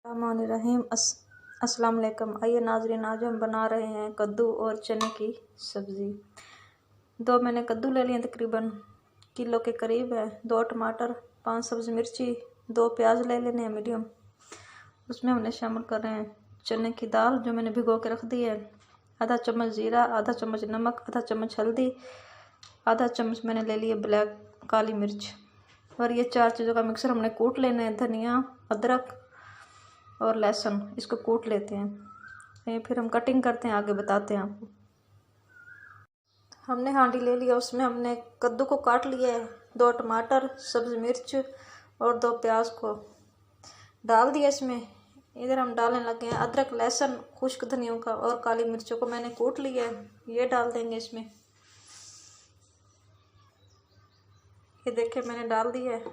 रहीम अस्सलाम वालेकुम। आइए नाजरीन, आज हम बना रहे हैं कद्दू और चने की सब्ज़ी। दो मैंने कद्दू ले लिए, तकरीबन किलो के करीब है। 2 टमाटर, 5 सब्ज़ मिर्ची, 2 प्याज ले लेने हैं मीडियम। उसमें हमने शामिल कर रहे हैं चने की दाल जो मैंने भिगो के रख दी है, आधा चम्मच जीरा, आधा चम्मच नमक, आधा चम्मच हल्दी, आधा चम्मच मैंने ले लिए ब्लैक काली मिर्च। और ये 4 चीज़ों का मिक्सर हमने कूट लेना है। धनिया, अदरक और लहसुन, इसको कूट लेते हैं। फिर हम कटिंग करते हैं, आगे बताते हैं आपको। हमने हांडी ले लिया, उसमें हमने कद्दू को काट लिया है, 2 टमाटर, सब्ज़ मिर्च और 2 प्याज को डाल दिया इसमें। इधर हम डालने लगे हैं अदरक, लहसुन, खुश्क धनियों का और काली मिर्चों को मैंने कूट लिया है, ये डाल देंगे इसमें। ये देखिए मैंने डाल दिया है।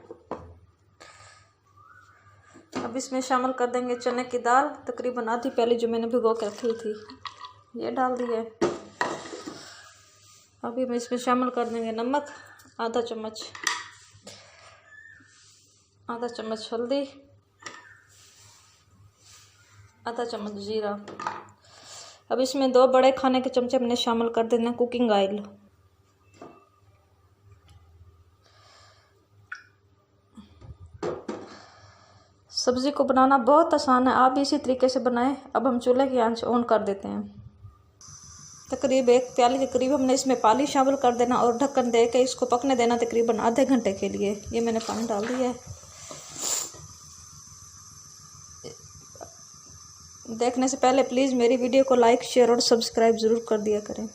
अब इसमें शामिल कर देंगे चने की दाल, तकरीबन आधी प्याली जो मैंने भिगो के रखी थी, ये डाल दिया है। अभी हम इसमें शामिल कर देंगे नमक, आधा चम्मच हल्दी, आधा चम्मच जीरा। अब इसमें 2 बड़े खाने के चमचे हमने शामिल कर देना कुकिंग ऑयल। सब्ज़ी को बनाना बहुत आसान है, आप भी इसी तरीके से बनाएं। अब हम चूल्हे की आंच ऑन कर देते हैं। तकरीब 1 प्याली के करीब हमने इसमें पानी शामिल कर देना और ढक्कन दे के इसको पकने देना तकरीबन आधे घंटे के लिए। ये मैंने पानी डाल दिया है। देखने से पहले प्लीज़ मेरी वीडियो को लाइक, शेयर और सब्सक्राइब ज़रूर कर दिया करें।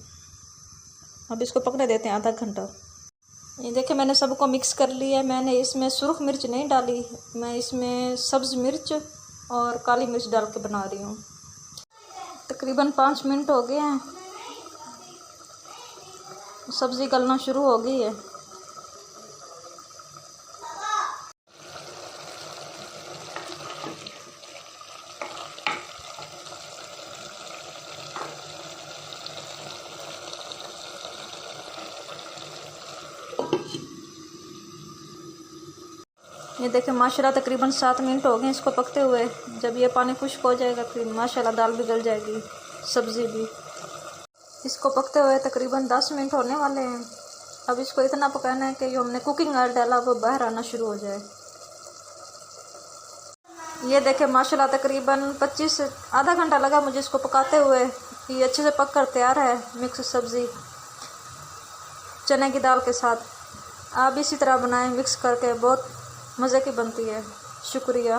अब इसको पकने देते हैं आधा घंटा। ये देखिए मैंने सबको मिक्स कर लिया है। मैंने इसमें सुर्ख मिर्च नहीं डाली, मैं इसमें सब्ज़ मिर्च और काली मिर्च डाल के बना रही हूँ। तकरीबन 5 मिनट हो गए हैं, सब्ज़ी गलना शुरू हो गई है। ये देखें माशाल्लाह तकरीबन 7 मिनट हो गए इसको पकते हुए। जब ये पानी खुश्क हो जाएगा फिर माशाल्लाह दाल भी गल जाएगी, सब्ज़ी भी। इसको पकते हुए तकरीबन 10 मिनट होने वाले हैं। अब इसको इतना पकाना है कि जो हमने कुकिंग ऑयल डाला वो बाहर आना शुरू हो जाए। ये देखें माशाल्लाह तकरीबन 25 से आधा घंटा लगा मुझे इसको पकाते हुए। ये अच्छे से पक कर तैयार है मिक्स सब्ज़ी चने की दाल के साथ। आप इसी तरह बनाएं मिक्स करके, बहुत मज़े की बनती है। शुक्रिया।